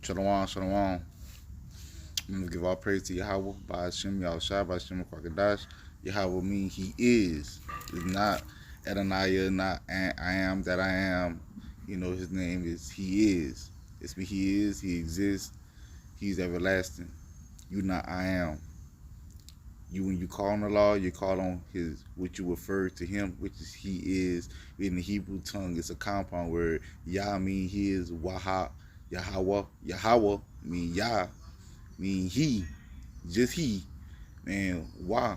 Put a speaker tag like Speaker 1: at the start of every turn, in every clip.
Speaker 1: Shalom, shalom. I'm gonna give all praise to Yahweh by Hashem Yahushua by Hashem Kwakadash. Yahweh means He is. It's not Adonai, not I am that I am. His name is He is. It's me. He is. He exists. He's everlasting. You not I am. When you call on the law, you call on His what you refer to Him, which is He is. In the Hebrew tongue, it's a compound word. Yah mean He is. Waha, Yahweh mean Yah. Mean He, just He, and Wah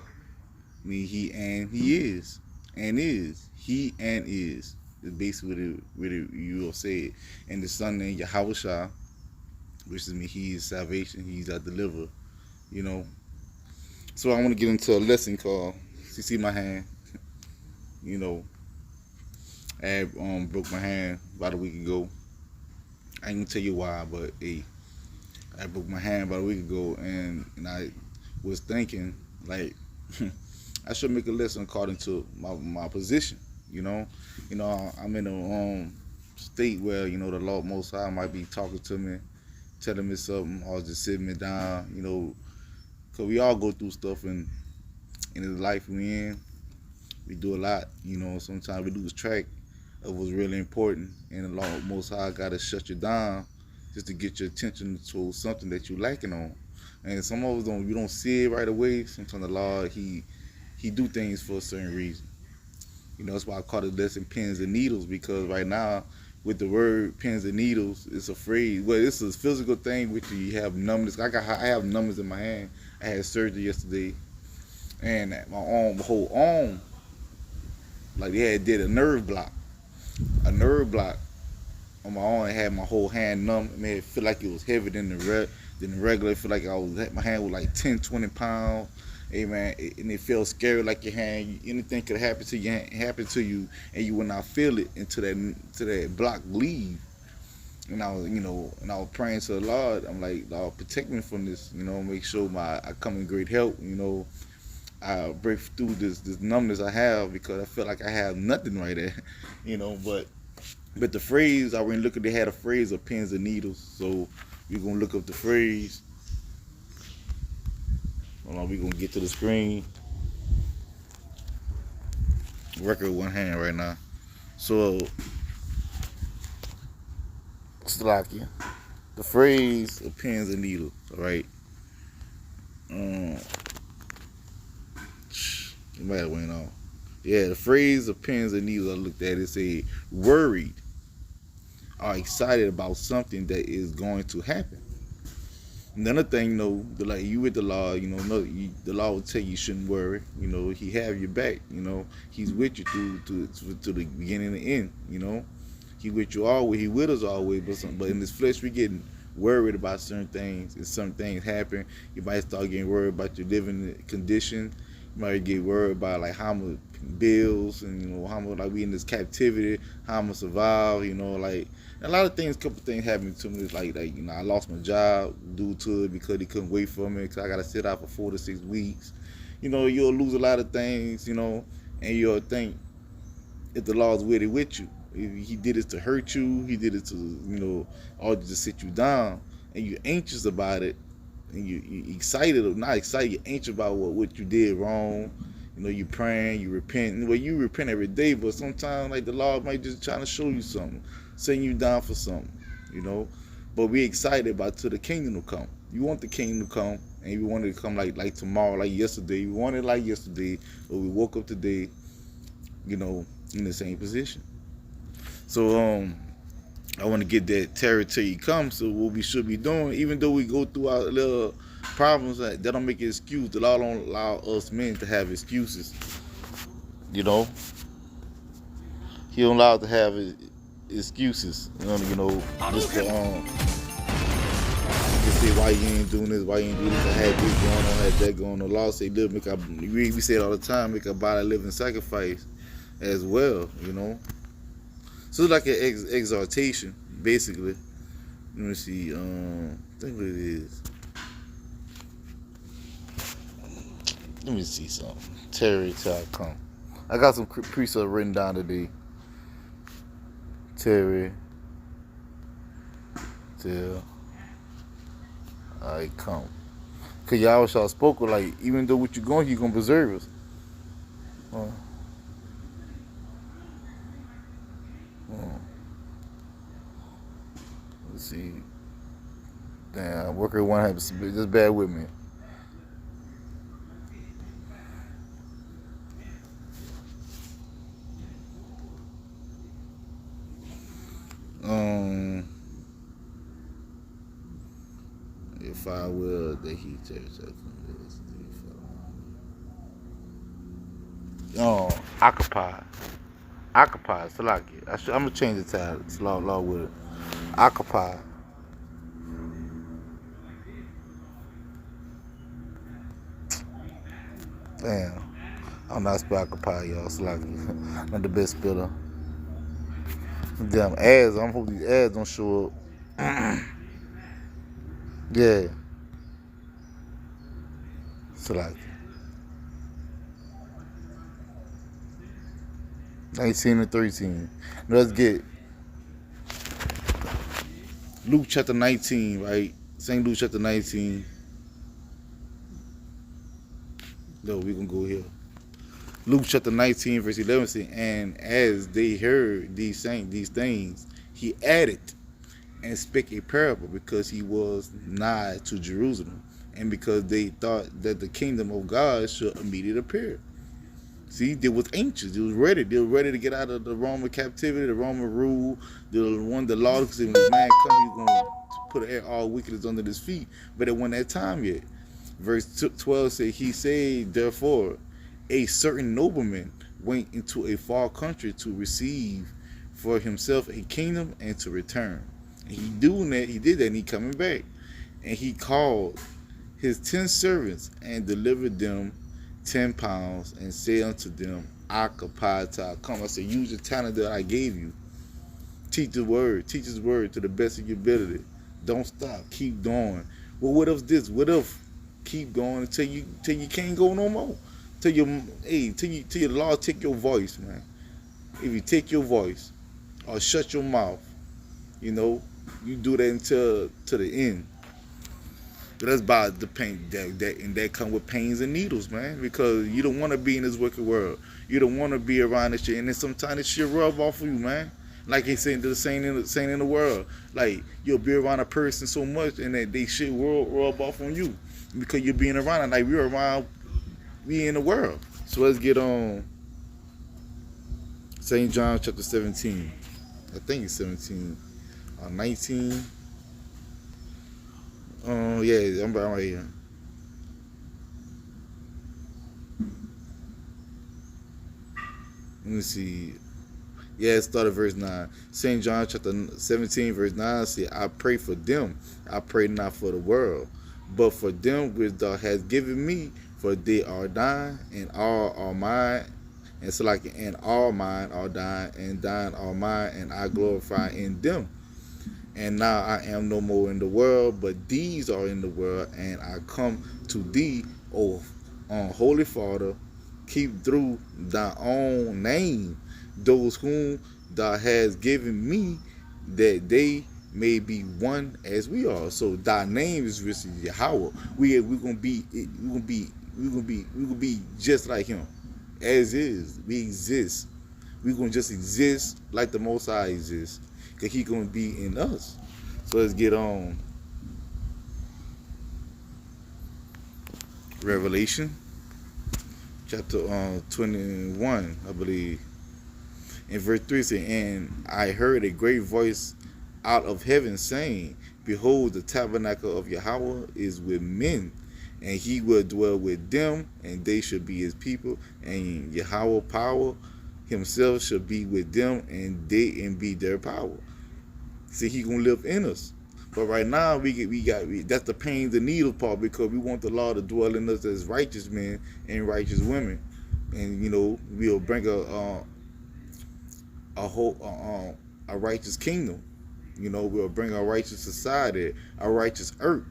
Speaker 1: mean He and He is, and is He and is basically what you will say it. And the Son named Yahushua, which is mean He is salvation, He's our deliverer. So I want to get into a lesson called. You see my hand, I broke my hand about a week ago. I ain't gonna tell you why, but hey. I broke my hand about a week ago, and I was thinking, like, I should make a lesson according to my position, I'm in a state where, the Lord Most High might be talking to me, telling me something, or just sitting me down, because we all go through stuff in the life we in. We do a lot, sometimes we lose track of what's really important, and the Lord Most High got to shut you down just to get your attention to something that you're lacking on. And some of us you don't see it right away. Sometimes the Lord, He do things for a certain reason. That's why I call it lesson pins and needles, because right now, with the word pins and needles, it's a phrase. Well, it's a physical thing which you have numbness. I have numbness in my hand. I had surgery yesterday, and my whole arm, like they did a nerve block on my arm. I had my whole hand numb. It felt like it was heavier than the regular. It felt like my hand was like 10, 20 pounds. Hey man, and it felt scary, like your hand, anything could happen to you, and you would not feel it until that block leave. And I was praying to the Lord. I'm like, Lord, protect me from this. Make sure I come in great health. I break through this numbness I have, because I feel like I have nothing right there. But the phrase, I went looking, they had a phrase of pins and needles. So we're going to look up the phrase. Hold on, we're going to get to the screen. Record one hand right now. So, Slovakia. The phrase of pins and needles, all right? It might have went off. Yeah, the phrase of pins and needles, I looked at it, said, worried, are excited about something that is going to happen. Another thing, like you with the law, the law will tell you shouldn't worry. He have your back. He's with you through to the beginning and the end. He with you always. He with us always. But in this flesh, we getting worried about certain things. If certain things happen, you might start getting worried about your living condition. You might get worried about like how much bills and how much like we in this captivity, how I'm gonna survive. Like a lot of things. Couple things happened to me. Like I lost my job due to it because he couldn't wait for me, because I gotta sit out for 4 to 6 weeks. You'll lose a lot of things. And you'll think if the Lord's with you. If He did it to hurt you, He did it to or to sit you down, and you're anxious about it. And you excited or not excited, you're anxious about what you did wrong. You praying, you repent. Well, you repent every day, but sometimes like the Lord might just trying to show you something, send you down for something, But we excited about till the kingdom will come. You want the kingdom to come, and you want it to come like tomorrow, like yesterday. We want it like yesterday, but we woke up today, in the same position. So I want to get that terror till He comes. So what we should be doing, even though we go through our little problems, that don't make an excuse. The law don't allow us men to have excuses. He don't allow us to have excuses. Just to say why you ain't doing this, why you ain't doing this. I had this going on, I had that going on. The law say, look, we say it all the time, make our body living sacrifice as well. So it's like an exhortation, basically. Let me see. I think what it is. Let me see something. Terry till I come. I got some precepts written down today. Terry till Alright, come. Cause y'all shall spoke like, even though what you going, you gonna preserve us. Uh, uh, let's see. Damn, worker one have just bear with me. Um, if I will, the heat church. Oh, occupy, occupy. Salaki. I'm gonna change the title. It's law with it. Occupy. Damn, I'm not spell occupy, y'all. Salaki. Not the best speller. Damn ads. I'm hoping these ads don't show up. Yeah. Salaki. 19 and 13. Let's get Luke chapter 19, right? St. Luke chapter 19. No, we gonna go here. Luke chapter 19, verse 11 says, and as they heard these things, he added and spake a parable because he was nigh to Jerusalem, and because they thought that the kingdom of God should immediately appear. See, they was anxious. They was ready. They were ready to get out of the Roman captivity, the Roman rule, the law. Because when the man come, he's going to put all wickedness under his feet. But it wasn't that time yet. Verse 12 says, he said, therefore, a certain nobleman went into a far country to receive for himself a kingdom and to return. And he did that, and he coming back. And he called his 10 servants and delivered them 10 pounds and say unto them, occupy till I come. I said, use the talent that I gave you. Teach his word to the best of your ability. Don't stop. Keep going. Well, what if this? What if keep going until you can't go no more? Till your law take your voice, man. If you take your voice or shut your mouth, you do that until to the end. But that's about the pain that come with pains and needles, man. Because you don't want to be in this wicked world. You don't want to be around this shit, and then sometimes this shit rub off of you, man. Like he said, the same in the world. Like you'll be around a person so much, and that they shit rub off on you because you're being around it. Like we in the world. So let's get on St. John chapter 17. I think it's 17 or 19. Yeah, I'm right here. Let me see. Yeah, it started verse 9. St. John chapter 17, verse 9 says, I pray for them. I pray not for the world, but for them which thou hast given me, for they are thine, and all are mine. And so like, and all mine are thine, and thine are mine, and I glorify in them. And now I am no more in the world, but these are in the world, and I come to thee, O Holy Father, keep through thy own name those whom thou hast given me, that they may be one as we are. So thy name is written Yahweh. We're gonna be just like him, as is. We exist. We're gonna just exist like the Most High exists. He's going to be in us. So let's get on. Revelation chapter 21, I believe. In verse 3 says, and I heard a great voice out of heaven saying, behold, the tabernacle of Yahweh is with men, and he will dwell with them, and they shall be his people, and Yahweh power himself shall be with them, and be their power. See, he gonna live in us. But right now that's the pain, the needle part, because we want the law to dwell in us as righteous men and righteous women, and we'll bring a righteous kingdom. We'll bring a righteous society, a righteous earth.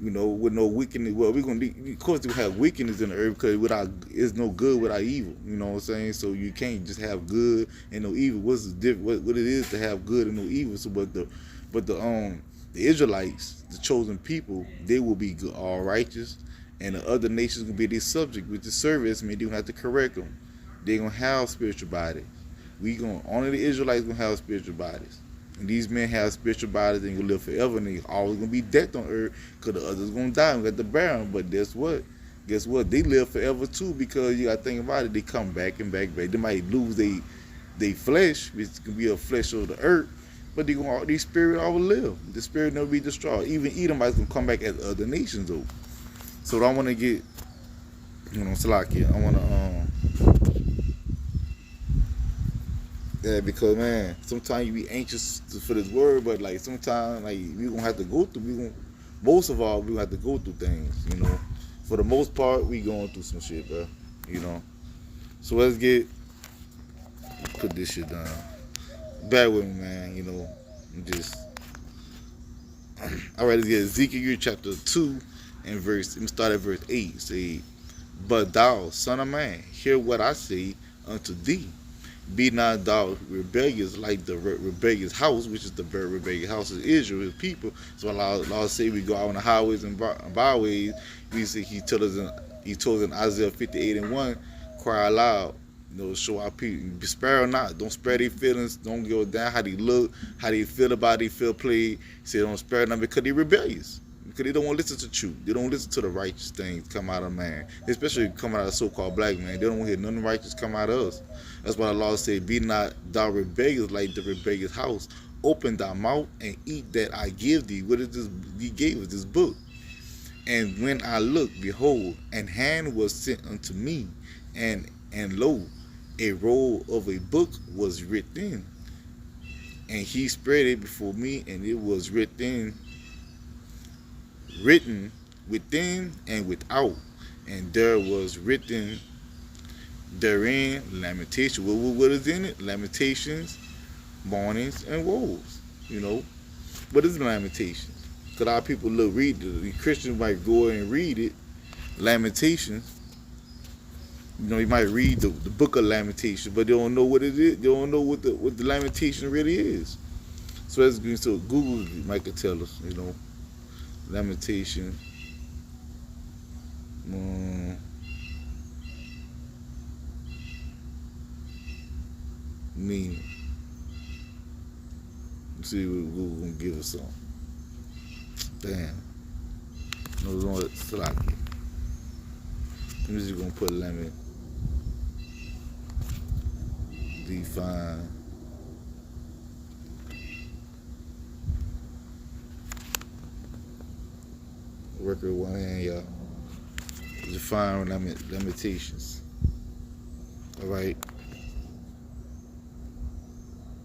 Speaker 1: With no wickedness. Well, we're gonna of course we have wickedness in the earth, because it's no good without evil. You know what I'm saying? So you can't just have good and no evil. What's the what it is to have good and no evil? So but the The Israelites, the chosen people, they will be good, all righteous, and the other nations will be their subject, which is service. Mean they don't have to correct them. They're gonna have spiritual bodies. We gonna only the Israelites gonna have spiritual bodies. And these men have spiritual bodies and gonna live forever, and they always gonna be death on earth, because the others gonna die and got the barren. But guess what? Guess what? They live forever too, because you gotta think about it. They come back and back. They might lose they flesh, which can be a flesh of the earth, but these spirit always live. The spirit never be destroyed. Even Edomites gonna come back as other nations though. So I want to get, Salakia. I want to yeah, because man, sometimes you be anxious for this word, but like sometimes like we gonna have to go through. Most of all, we gonna have to go through things. For the most part, we going through some shit, bro. So let's put this shit down. Bear with me, man. All right. Let's get Ezekiel chapter 2 and verse. Let me start at verse 8. Say, but thou, son of man, hear what I say unto thee. Be not thou rebellious like the rebellious house, which is the very rebellious house of Israel, his people. So Allah say we go out on the highways and byways. We see He told us in Isaiah 58:1, cry aloud, show our people, spare or not. Don't spare their feelings. Don't go down how they look, how they feel about it, feel played. Say don't spare them because they're rebellious. Because they don't want to listen to truth. They don't listen to the righteous things come out of man. Especially coming out of so-called black man. They don't want to hear none righteous come out of us. That's why the law said, be not thou rebellious like the rebellious house. Open thy mouth and eat that I give thee. What is this? He gave us this book. And when I looked, behold, an hand was sent unto me, and lo, a roll of a book was written. And he spread it before me, and it was written within and without, and there was written therein lamentation. What is in it? Lamentations, mournings, and woes. What is lamentations? Because a lot of people read the Christians might go and read it, Lamentations. You might read the book of Lamentations, but they don't know what it is. They don't know what the lamentation really is. So Google might could tell us, lamentation. Meaning. Let's see what Google gonna give us some. Damn. No, it's on Salaki. I'm just gonna put lemon. Define. Record one hand, y'all. Define lamentations. All right.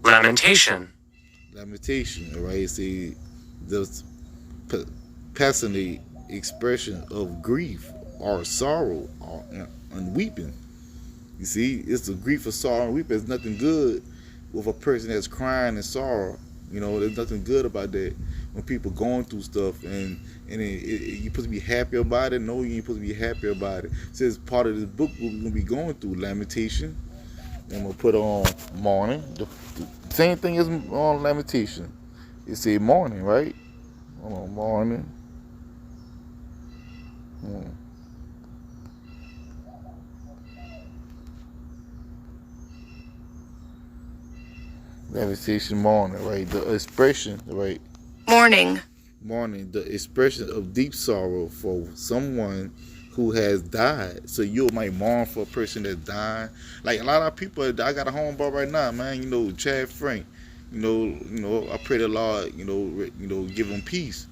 Speaker 2: Lamentation.
Speaker 1: All right. See, the passionate expression of grief or sorrow and weeping. You see, it's the grief of sorrow and weeping. There's nothing good with a person that's crying and sorrow. There's nothing good about that. When people going through stuff and you're supposed to be happy about it. No, you ain't supposed to be happy about it. It says part of this book we're gonna be going through lamentation. And we'll put on mourning. The same thing as on lamentation. It say mourning, right? Hold on, mourning. Lamentation, mourning, right? The expression, right?
Speaker 2: Mourning,
Speaker 1: the expression of deep sorrow for someone who has died. So you might mourn for a person that's dying. Like a lot of people, I got a homeboy right now, man. Chad Frank. I pray the Lord, give him peace.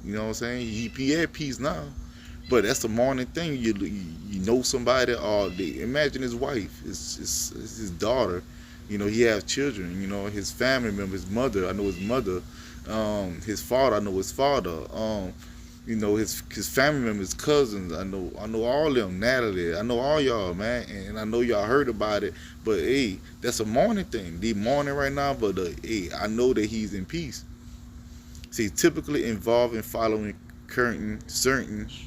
Speaker 1: You know what I'm saying? He had peace now, but that's a mourning thing. You know somebody, or imagine his wife, his daughter. He has children. His family member, his mother. I know his mother. His father. I know his father. His family members, cousins. I know all of them. Natalie. I know all y'all, man. And I know y'all heard about it. But hey, that's a mourning thing. They mourning right now, but hey, I know that he's in peace. See, typically involved in following certain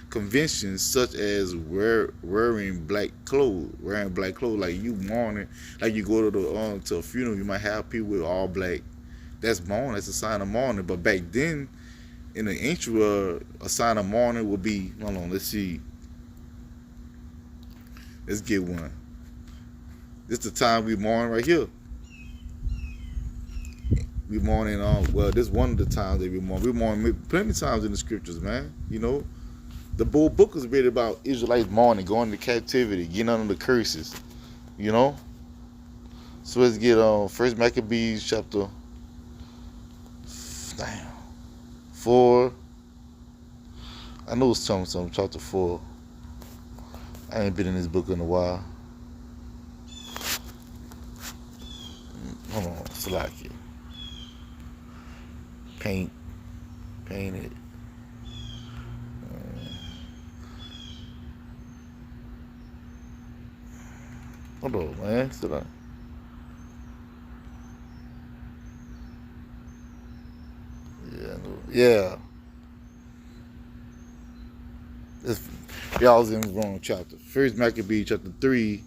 Speaker 1: conventions, such as wearing black clothes. Like you mourning, like you go to a funeral, you might have people with all black. That's mourning. That's a sign of mourning. But back then, in the ancient world, a sign of mourning would be, hold on, let's see. Let's get one. This is the time we mourn right here. We mourning on, well, this is one of the times that we mourn. We mourn plenty of times in the scriptures, man. You know, the whole book is really about Israelites mourning, going into captivity, getting under the curses. You know? So let's get on First Maccabees chapter 4. I know it's something, chapter 4. I ain't been in this book in a while. Hold on, Salakia. Paint it. Hold on, man. Sit down. Yeah. Y'all was in the wrong chapter. First Maccabees chapter 3.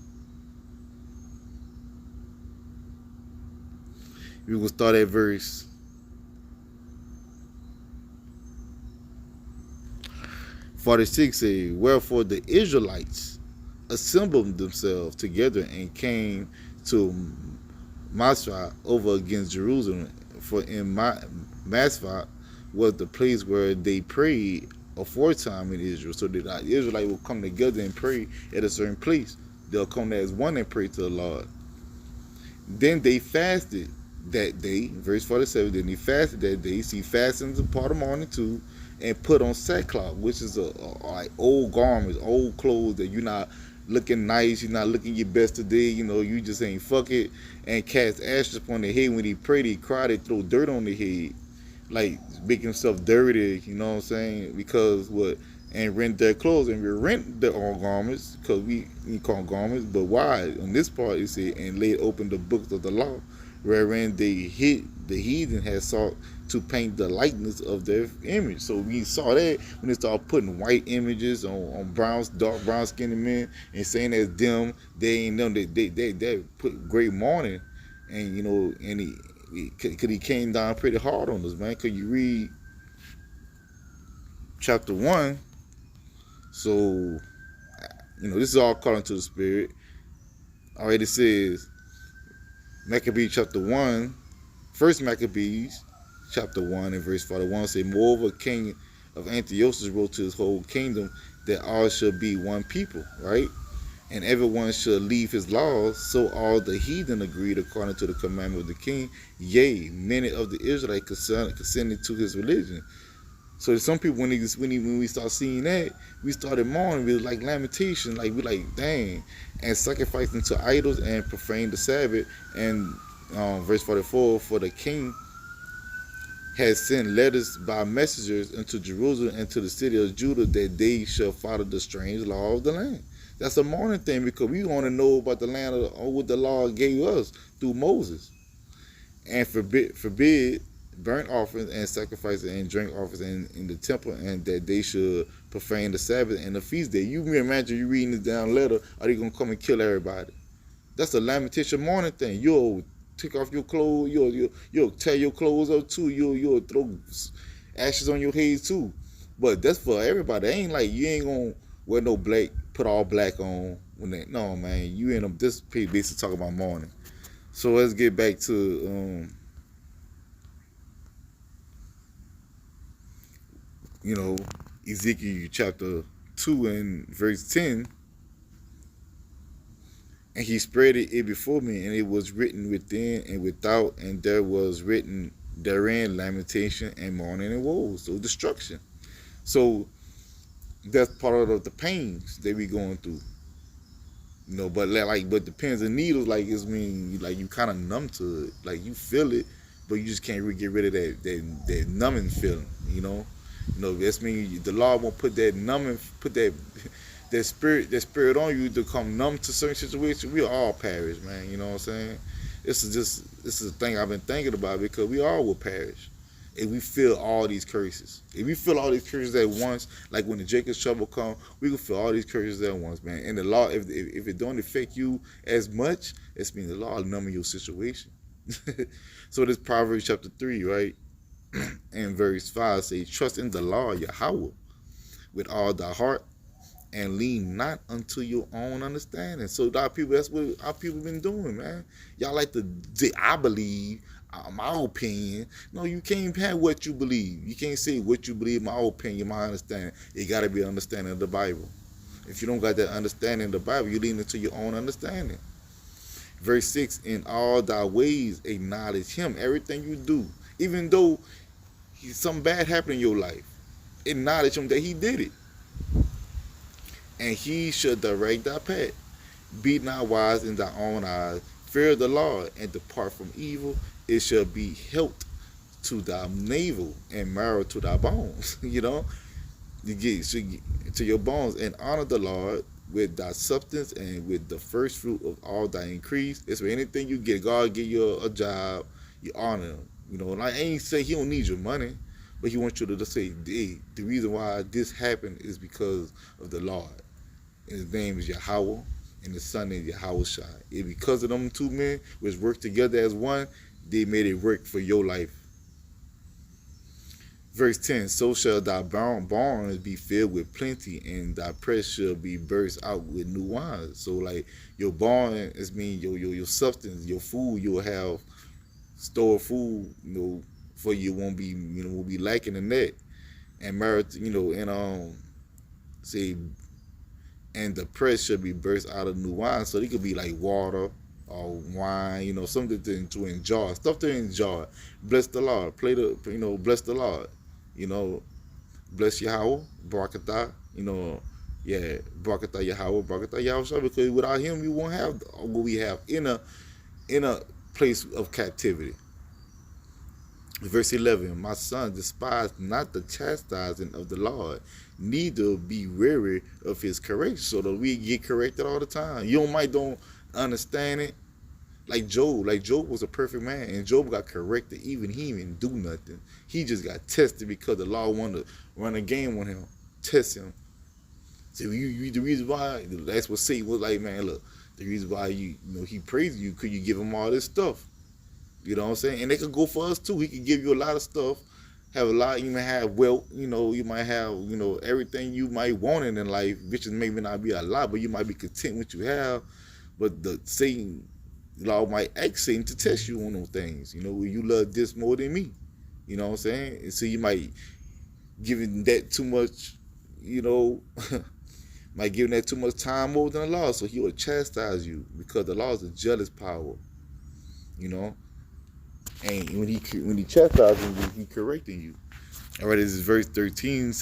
Speaker 1: We will start at verse 46. Say, wherefore the Israelites assembled themselves together and came to Masphah over against Jerusalem. For in Masphah was the place where they prayed aforetime in Israel. So that the Israelites will come together and pray at a certain place. They'll come there as one and pray to the Lord. Then they fasted that day, verse 47, then he fasted that day. See, fasting is a part of mourning too, and put on sackcloth, which is like old garments, old clothes that you're not looking nice, you're not looking your best today, you know, you just ain't fuck it, and cast ashes upon the head. When he prayed, he cried, they throw dirt on the head, like make himself dirty, you know what I'm saying? Because what? And rent their clothes, and we rent their own garments, because we call them garments, but why? On this part, it said, and laid open the books of the law, wherein the heathen had sought to paint the likeness of their image. So we saw that when they started putting white images on dark brown skinned men, and saying that's them, they ain't them, they put great mourning, and you know, and he came down pretty hard on us, man. Cause you read chapter 1, so you know this is all according to the Spirit. Already says Maccabees chapter 1, First Maccabees chapter 1 and verse 41 say, moreover, King of Antiochus wrote to his whole kingdom that all shall be one people, right? And everyone shall leave his laws. So all the heathen agreed according to the commandment of the king. Yea, many of the Israelites consented to his religion. So some people, when we start seeing that, we started mourning. We was like lamentation, like we like dang, and sacrificing to idols and profane the Sabbath. And verse 44, for the king has sent letters by messengers into Jerusalem and to the city of Judah that they shall follow the strange law of the land. That's a mourning thing, because we want to know about the land of what the law gave us through Moses, and forbid burnt offerings and sacrifices and drink offerings in the temple, and that they should profane the Sabbath and the feast day. You can imagine you reading this down letter, are they gonna come and kill everybody? That's a lamentation mourning thing. You'll take off your clothes, you'll tear your clothes up too, you'll throw ashes on your head too. But that's for everybody. It ain't like you ain't gonna wear no black, put all black on when they, no man, you end up this page basically talking about mourning. So let's get back to you know, Ezekiel chapter 2 and verse 10. And he spread it before me, and it was written within and without, and there was written therein lamentation and mourning and woe, so destruction. So that's part of the pains that we going through, you know. But the pins and needles, like it's mean, like you kind of numb to it, like you feel it, but you just can't really get rid of that numbing feeling, you know. You know, that's mean the Lord won't put that numbing, put that spirit on you to come numb to certain situations. We all perish, man. You know what I'm saying? This is a thing I've been thinking about, because we all will perish if we feel all these curses. If we feel all these curses at once, like when the Jacob's trouble come, we can feel all these curses at once, man. And the law, if it don't affect you as much, it's mean the law will numb your situation. So this Proverbs chapter 3, right? And verse 5 say, trust in the Lord Yahweh with all thy heart and lean not unto your own understanding. So our people, that's what our people been doing, man. Y'all like to, I believe, my opinion. No, you can't have what you believe. You can't say what you believe, my opinion, my understanding. It got to be an understanding of the Bible. If you don't got that understanding of the Bible, you lean into your own understanding. Verse 6, in all thy ways acknowledge him. Everything you do, even though something bad happened in your life, acknowledge him that he did it. And he shall direct thy path. Be not wise in thy own eyes. Fear the Lord and depart from evil. It shall be health to thy navel and marrow to thy bones. You know, you get to your bones, and honor the Lord with thy substance and with the first fruit of all thy increase. It's for anything you get. God give you a job, you honor him. You know, and I ain't say he don't need your money, but he wants you to just say, hey, the reason why this happened is because of the Lord. And his name is Yahweh, and his son is Yahweh Shai. And because of them two men, which worked together as one, they made it work for your life. Verse 10, so shall thy barns be filled with plenty, and thy press shall be burst out with new wine. So like your barn is mean your substance, your food, you'll have stored food, you know, for you won't be, you know, will be lacking in that. And merit, you know, and say, and the press shall be burst out of new wine. So it could be like water or wine, you know, something to enjoy, stuff to enjoy. Bless the Lord. Bless the Lord. You know, bless Yahweh, Barakatah, you know, yeah, Barakatah Yahweh, Barakatah Yahweh, because without him we won't have what we have in a place of captivity. Verse 11, my son, despise not the chastising of the Lord, neither be weary of his correction. So that we get corrected all the time. You don't understand it. Like Job was a perfect man, and Job got corrected. Even he didn't do nothing. He just got tested because the Lord wanted to run a game on him, test him. So the reason why, that's what Satan was like, man, look, the reason why he praised you, could you give him all this stuff? You know what I'm saying? And they could go for us too. He could give you a lot of stuff, have a lot, you might have wealth, you might have, everything you might want in life, which is maybe not be a lot, but you might be content with what you have. But the Satan, Lord might ask Satan to test you on those things. You love this more than me. You know what I'm saying? And so you might give that too much, might give that too much time more than the law. So he will chastise you because the law is a jealous power. And when he chastises you, he correcting you. All right, this is verse 13.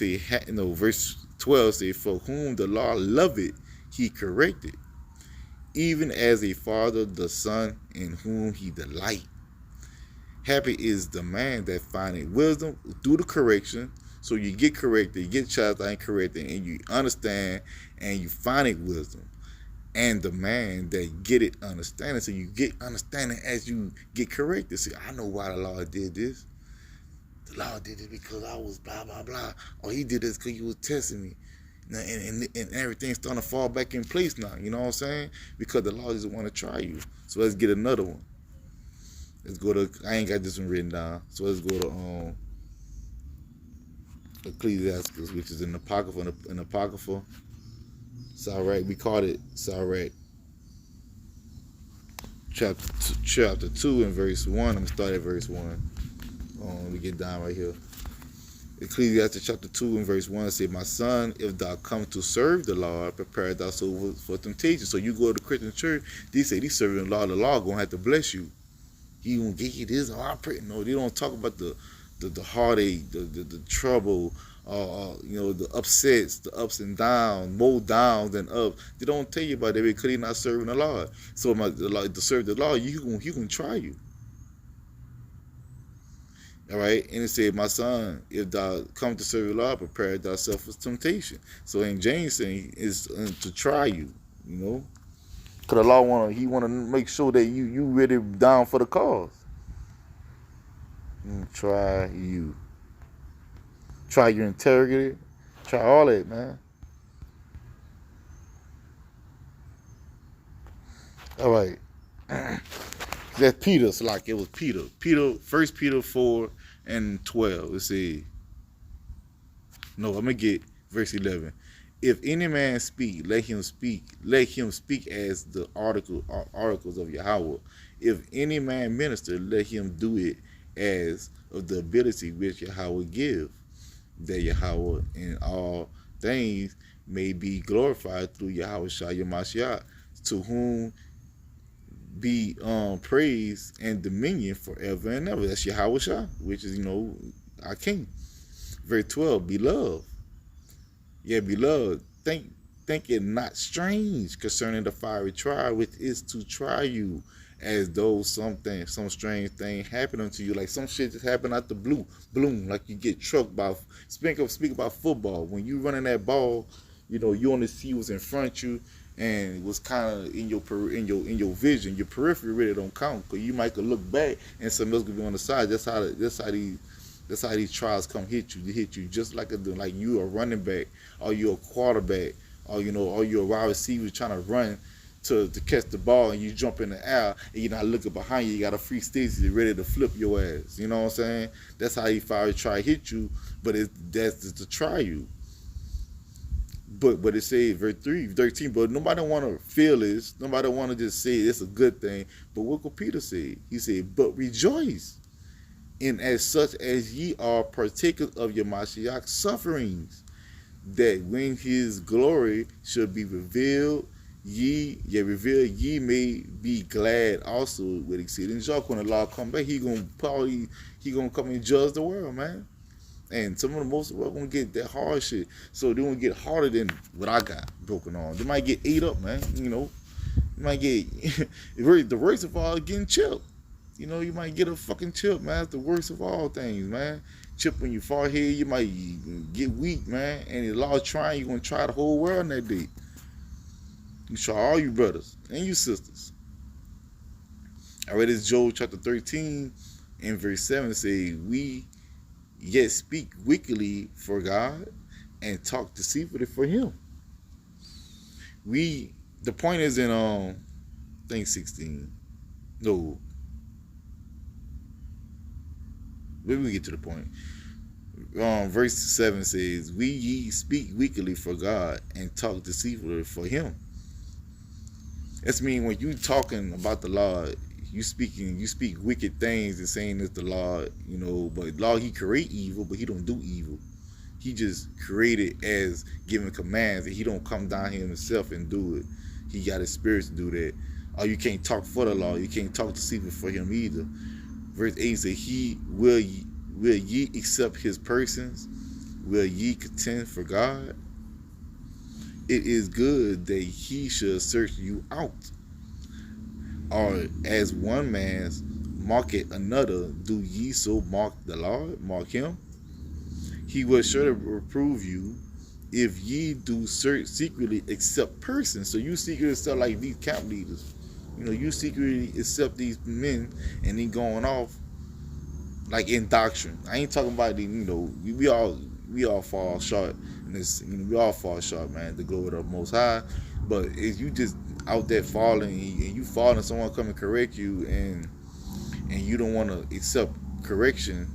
Speaker 1: Verse 12 say, for whom the law loveth, he corrected, even as a father the son in whom he delight. Happy is the man that findeth wisdom through the correction. So you get corrected, you get chastised and corrected, and you understand, and you find it wisdom. And the man that get it understanding. So you get understanding as you get corrected. See, I know why the Lord did this. The Lord did it because I was blah, blah, blah. Or he did this because he was testing me. And everything's starting to fall back in place now. You know what I'm saying? Because the Lord doesn't want to try you. So let's get another one. Let's go to, I ain't got this one written down. So let's go to Ecclesiastes, which is in the Apocrypha. Sirach, we called it Sirach. Chapter 2 and verse 1. I'm going to start at verse 1. We get down right here. Ecclesiastes chapter 2 and verse 1 say, my son, if thou come to serve the Lord, prepare thy soul for temptation. So you go to the Christian church, they say they serving the Lord going to have to bless you. He gonna get you this. I pray. No, they don't talk about the heartache, the trouble, the upsets, the ups and downs, more downs than ups. They don't tell you about that because they're not serving the Lord. So to serve the Lord, he can try you. All right, and it said, my son, if thou come to serve the Lord, prepare thyself for temptation. So in James saying is to try you, Because the Lord want to make sure that you really down for the cause. Try you. Try your integrity. Try all that, man. All right. That Peter, it's like it was Peter. First Peter 4:12. It said, no, I'm gonna get verse 11. If any man speak, let him speak. Let him speak as the articles of Yahweh. If any man minister, let him do it as of the ability which Yahweh give, that Yahweh in all things may be glorified through Yahweh Shai Mashiach, to whom be praise and dominion forever and ever. That's Yahweh Shai, which is, our King. Verse 12, beloved. Yeah, beloved, think it not strange concerning the fiery trial, which is to try you, as though some strange thing happened unto you. Like some shit just happened out the blue, bloom, like you get trucked by. Speak about football. When you running that ball, you only see what's in front of you, and what's kind of in your vision. Your periphery really don't count, because you might could look back and something else could be on the side. That's how these trials come hit you. They hit you just like you a running back, or you a quarterback, or you a wide receiver trying to run to catch the ball, and you jump in the air and you're not looking behind you. You got a free safety ready to flip your ass. You know what I'm saying? That's how he fire try to hit you, but that's to try you. But it says verse 13. But nobody want to feel this. Nobody want to just say it's a good thing. But what could Peter say? He said, "But rejoice, in as such as ye are partakers of your Mashiach sufferings, that when his glory shall be revealed, ye may be glad also with exceeding joy." When the Lord come back, he gonna come and judge the world, man. And some of the most of us gonna get that hard shit. So they gonna get harder than what I got broken on. They might get ate up, man. You might get the worst of all, getting chipped. You might get a fucking chip, man. That's the worst of all things, man. Chip on your forehead, you might get weak, man. And the Lord trying, you're gonna try the whole world in that day. You try all your brothers and your sisters. I read this Job chapter 13 and verse 7 say, "We yet speak wickedly for God and talk deceitfully for him." The point is in I think 16. No. Maybe we get to the point. Verse 7 says, "We ye speak wickedly for God and talk deceitfully for him." That's mean when you talking about the Lord, you speak wicked things and saying it's the Lord, but Lord, he create evil, but he don't do evil. He just created as giving commands, and he don't come down here himself and do it. He got his spirits to do that. Or you can't talk for the Lord. You can't talk deceitfully for him either. Verse 8 says, will ye accept his persons? Will ye contend for God? It is good that he should search you out. Or as one man's marketh another, do ye so mark the Lord? Mark him. He will surely reprove you if ye do secretly accept persons. So you secretly accept like these camp leaders. You secretly accept these men and then going off like in doctrine. I ain't talking about the, we all fall short in this. We all fall short, man. The glory of the Most High. But if you just out there falling and you fall and someone come and correct you and you don't want to accept correction,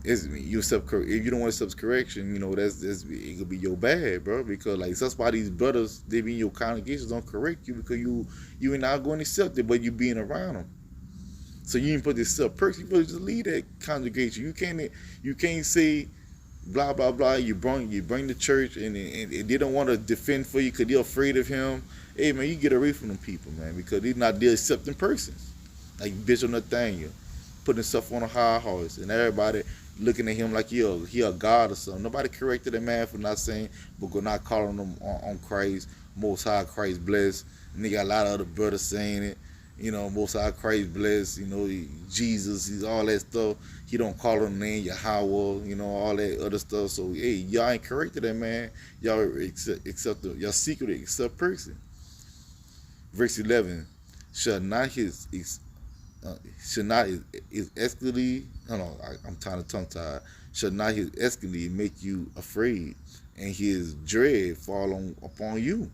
Speaker 1: if you don't want to accept correction, that's it could be your bad, bro. Because like that's why these brothers, they be in your congregations, don't correct you, because you ain't not going to accept it, but you being around them. So you ain't put this self person. You supposed to just leave that congregation. You can't say blah blah blah. You bring the church and they don't want to defend for you because they're afraid of him. Hey man, you get away from them people, man, because they're not the accepting persons. Like Bishop Nathaniel putting himself on a high horse and everybody looking at him like he a god or something. Nobody corrected that man for not saying, but not calling him on Christ, Most High, Christ bless. And they got a lot of other brothers saying it. Most High, Christ bless. Jesus, he's all that stuff. He don't call him name Yahweh. All that other stuff. So hey, y'all ain't corrected that man. Y'all y'all secretly accept person. Verse 11, shall not his escalade, I'm tongue tied. Shall not his escalade make you afraid, and his dread fall upon you?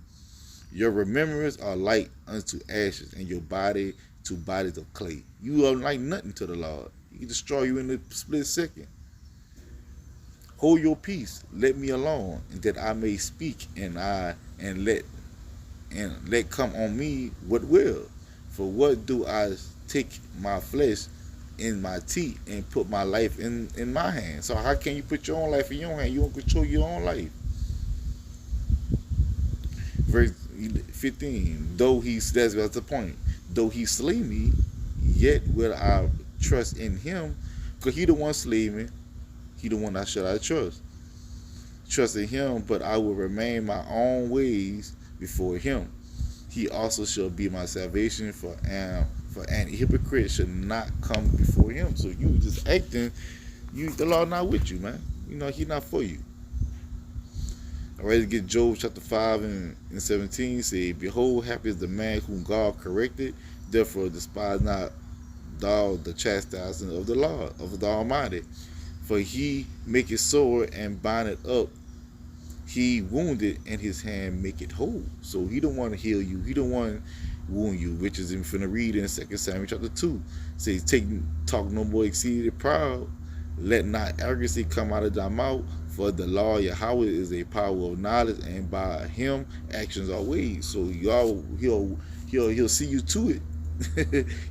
Speaker 1: Your remembrance are light unto ashes, and your body to bodies of clay. You are like nothing to the Lord. He can destroy you in a split second. Hold your peace, let me alone, and that I may speak, and let come on me what will. For what do I take my flesh in my teeth and put my life in my hand? So how can you put your own life in your hand? You don't control your own life. Verse 15, that's the point. Though he slay me, yet will I trust in him, because he the one slay me. He the one I trust. Trust in him, but I will remain my own ways before him. He also shall be my salvation, for an hypocrite should not come before him. So you just acting, the Lord not with you, man. He not for you. All right, to get Job chapter 5 and 17, say, behold, happy is the man whom God corrected, therefore despise not thou the chastisement of the Lord, of the Almighty. For he maketh sore and bindeth up. He wounded and his hand make it whole. So he don't want to heal you. He don't want to wound you, which is finna read in 2 Samuel chapter 2. Says, talk no more exceedingly proud. Let not arrogancy come out of thy mouth. For the Lord Yahweh is a power of knowledge, and by him actions are weighed. So he'll see you to it.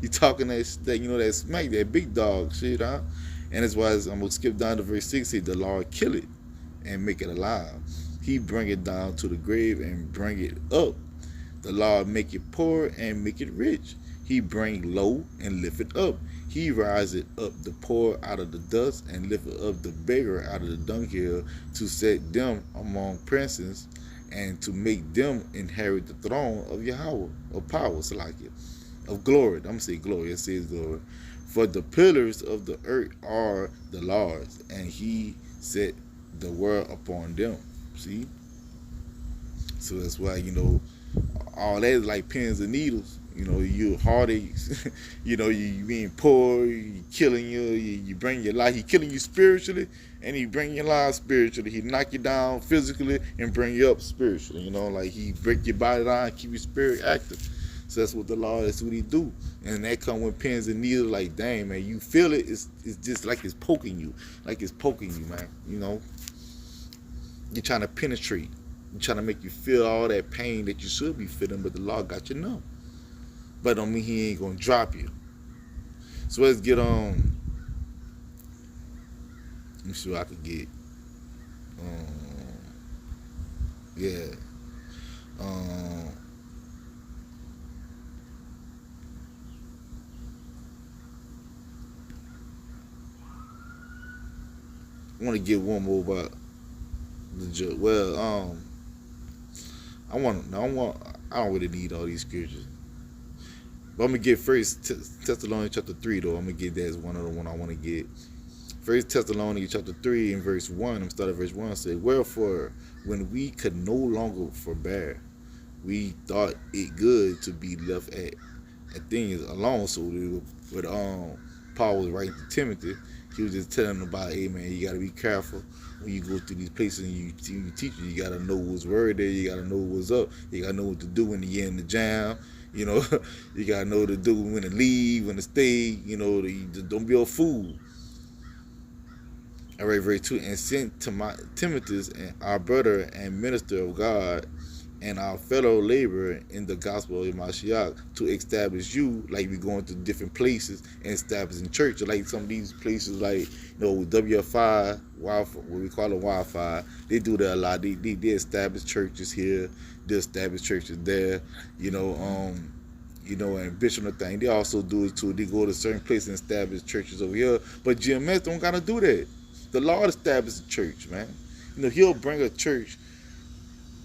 Speaker 1: You talking that that smack, that big dog shit, huh? And that's why I'm gonna skip down to verse 6. Say, the Lord kill it and make it alive. He bring it down to the grave and bring it up. The Lord make it poor and make it rich. He bring low and lift it up. He riseth up the poor out of the dust and lifteth up the beggar out of the dunghill, to set them among princes and to make them inherit the throne of Yahweh, of power, of glory. I'm going to say glory. It says glory. For the pillars of the earth are the Lord's, and he set the world upon them. See? So that's why, all that is like pins and needles. You heartaches, you being poor, you killing you bring your life. He killing you spiritually, and he bring your life spiritually. He knock you down physically and bring you up spiritually. Like he break your body down, keep your spirit active. So that's what the Lord, that's what he do. And that come with pins and needles, like, dang, man, you feel it, it's just like it's poking you. Like it's poking you, man. You're trying to penetrate. You're trying to make you feel all that pain that you should be feeling, but the Lord got you numb. But don't mean he ain't gonna drop you. So let's get on. Let me see what I could get. Yeah. I want to get one more about the judge. Well, I don't really need all these scriptures. But I'm going to get First Thessalonians chapter 3, though. I'm going to get that as one of the one I want to get. First Thessalonians chapter 3 and verse 1. I'm starting at verse 1. Say, wherefore, when we could no longer forbear, we thought it good to be left at things alone. So what Paul was writing to Timothy, he was just telling him about, hey, man, you got to be careful when you go through these places and you teach. You got to know what's word there. You got to know what's up. You got to know what to do when you're in the jam. You got to know what to do when to leave, when to stay. Don't be a fool. All right, verse 2. And sent to Timothy, and our brother and minister of God, and our fellow laborer in the gospel of Mashiach, to establish you, like we going to different places and establishing church. Like some of these places, like WFI, what we call it Wi-Fi, they do that a lot. They establish churches here, they establish churches there. And Bishop and thing, they also do it too. They go to certain places and establish churches over here. But GMS don't gotta do that. The Lord established a church, man. He'll bring a church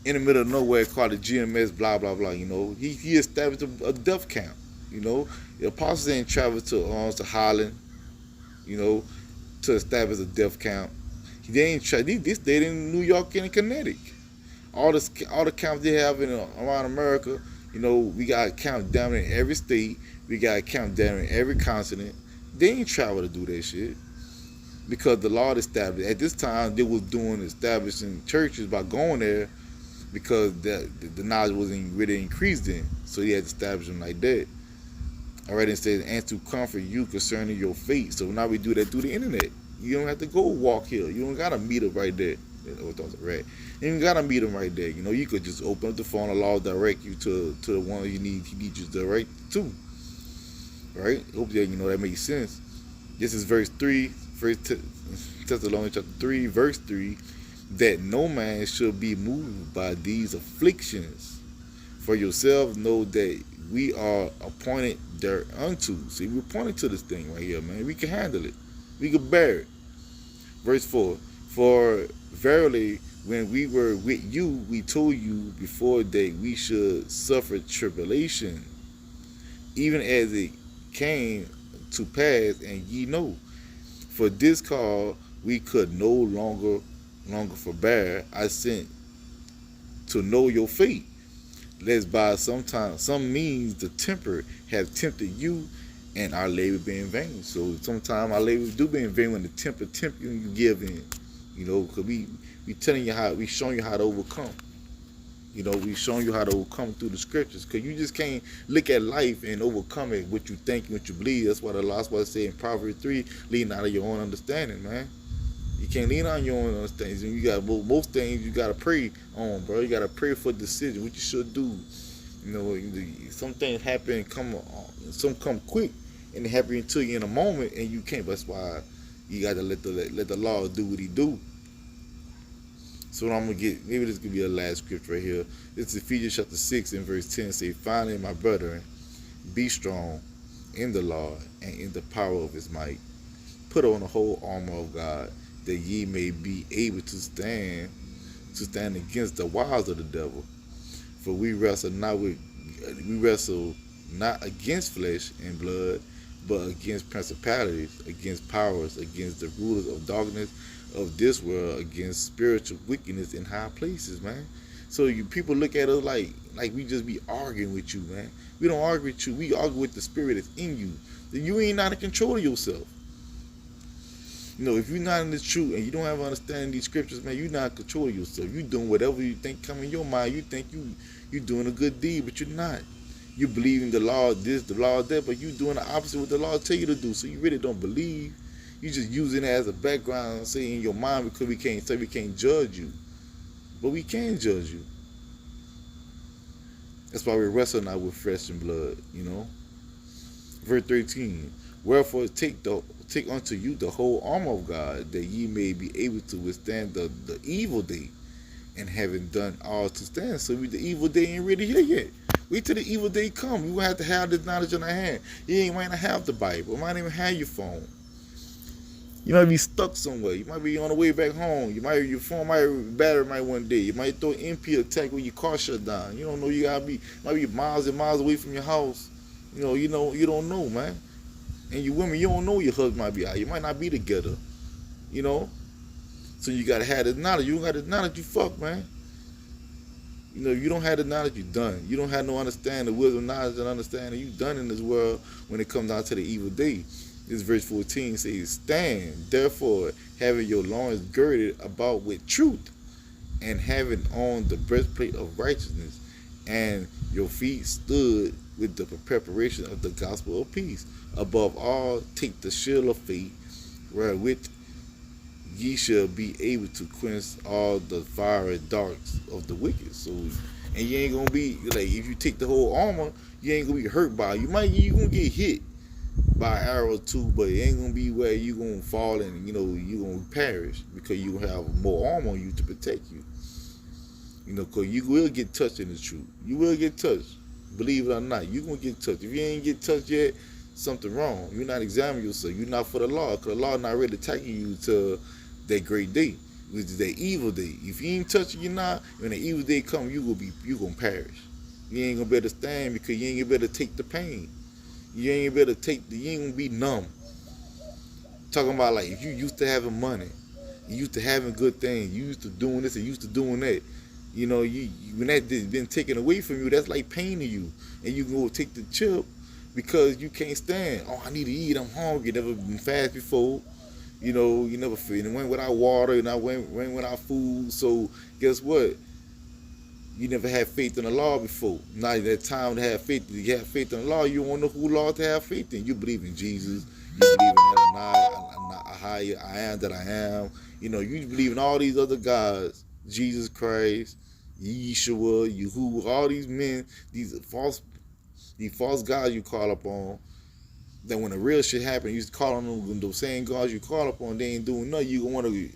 Speaker 1: in the middle of nowhere called the GMS, blah, blah, blah. He established a death camp. The apostles ain't traveled to Holland, to establish a death camp. They stayed in New York and in Connecticut. All the camps they have around America, we got a camp down in every state. We got a camp down in every continent. They ain't travel to do that shit. Because the Lord established. At this time, they was establishing churches by going there, because the knowledge wasn't really increased in. So he had to establish them like that. All right, it says, and to comfort you concerning your fate. So now we do that through the internet. You don't have to go walk here. You don't gotta meet up right there. Oh, that's right. You ain't gotta meet them right there. You know, you could just open up the phone, allow direct you to the one you need. He needs you direct to. Right? Hope that you know that makes sense. This is verse 3, First Thessalonians chapter 3, verse 3, that no man should be moved by these afflictions. For yourselves know that we are appointed thereunto. See, we're appointed to this thing right here, man. We can handle it. We can bear it. Verse 4, for verily, when we were with you, we told you before that we should suffer tribulation, even as it came to pass, and ye know. For this cause we could no longer forbear. I sent to know your fate, lest by some means the temper have tempted you, and our labor be in vain. So sometimes our labor do be in vain when the temper tempt you and you give in. You know, because we telling you how, we showing you how to overcome. You know, we showing you how to overcome through the scriptures. Because you just can't look at life and overcome it, what you think and what you believe. That's what I say in Proverbs 3, lean out of your own understanding, man. You can't lean on your own understanding. You got most things you got to pray on, bro. You got to pray for a decision, what you should do. You know, some things happen, some come quick, and they happen to you in a moment, and you can't. That's why you got to let the law do what he do. So what I'm gonna get, maybe this could be a last scripture right here. It's Ephesians chapter 6 and verse 10. Say, finally, my brethren, be strong in the Lord and in the power of his might. Put on the whole armor of God, that ye may be able to stand against the wiles of the devil. For we wrestle not against flesh and blood, but against principalities, against powers, against the rulers of darkness of this world, against spiritual wickedness in high places, man. So you people look at us like we just be arguing with you, man. We don't argue with you. We argue with the spirit that's in you. You ain't not in control of yourself. You know, if you're not in the truth and you don't have understanding of these scriptures, man, you're not in control of yourself. You're doing whatever you think come in your mind. You think you're doing a good deed, but you're not. You believe in the law of this, the law of that, but you're doing the opposite of what the law tell you to do. So you really don't believe. You just using it as a background, say in your mind, because we can't judge you. But we can judge you. That's why we wrestle not with flesh and blood, you know. Verse 13. Wherefore take unto you the whole armor of God, that ye may be able to withstand the evil day, and having done all to stand. So the evil day ain't really here yet. Wait till the evil day come. You have to have this knowledge in our hand. You might not have the Bible. You might not even have your phone. You might be stuck somewhere. You might be on the way back home. Your phone battery might one day. You might throw an MP attack when your car shut down. You don't know. You might be miles and miles away from your house. You don't know, man. And you women, you don't know your husband might be out. You might not be together. You know. So you gotta have the knowledge. You don't got the knowledge, you fuck, man. You know, you don't have the knowledge, you done. You don't have no understanding, the wisdom, knowledge, and understanding. You done in this world when it comes down to the evil day. This verse 14 says, stand, therefore, having your loins girded about with truth, and having on the breastplate of righteousness, and your feet stood with the preparation of the gospel of peace. Above all, take the shield of faith, wherewith ye shall be able to quench all the fiery darts of the wicked. So, and you ain't gonna be like, if you take the whole armor, you ain't gonna be hurt by it. You gonna get hit by an arrow too, but it ain't gonna be where you gonna fall and you gonna perish, because you have more armor on you to protect you. You know, because you will get touched in the truth. You will get touched, believe it or not. You gonna get touched. If you ain't get touched yet, something wrong. You're not examining yourself. You're not for the law, because the law not really attacking you to that great day, which is that evil day. If you ain't touching you now, when the evil day come, you gonna perish. You ain't gonna be able to stand, because you ain't gonna be able to take the pain. You ain't gonna be able to you ain't gonna be numb. Talking about like, if you used to having money, you used to having good things, you used to doing this and used to doing that. You know, when that been taken away from you, that's like pain to you, and you go take the chip because you can't stand. Oh, I need to eat. I'm hungry. Never been fast before. You know, you never feel. It went without water, and I went without food. So guess what? You never had faith in the law before. Now that time to have faith, you have faith in the law. You don't know who law to have faith in. You believe in Jesus. You believe in Adonai, I am that I am. You know, you believe in all these other gods. Jesus Christ, Yeshua, Yahuwah, all these men, these false gods you call upon. Then when the real shit happen, you call on them, those same gods you call upon, they ain't doing nothing. You gonna want to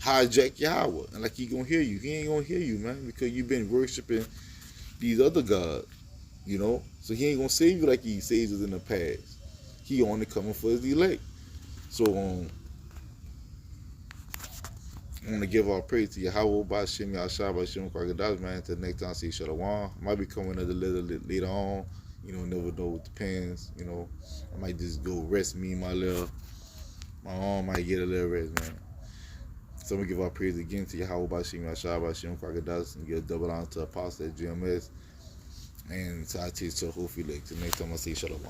Speaker 1: hijack Yahweh, and like he gonna hear you. He ain't gonna hear you, man, because you've been worshiping these other gods, you know. So he ain't gonna save you like he saved us in the past. He only coming for his elect. So I want to give all praise to Yahweh, Ba'Shem, Yahshua, Ba'Shem, Kwagadas, man. Until next time, see Shalom. Might be coming another little later on. You know, never know. It depends. You know, I might just go rest me, my arm might get a little rest, man. So I'm going to give our praise again to Yahweh, Ba'Shem, Yahshua, Ba'Shem, Kwagadas, and give a double honor to Apostle at GMS. And to our teacher, hopefully, till next time I see Shalom.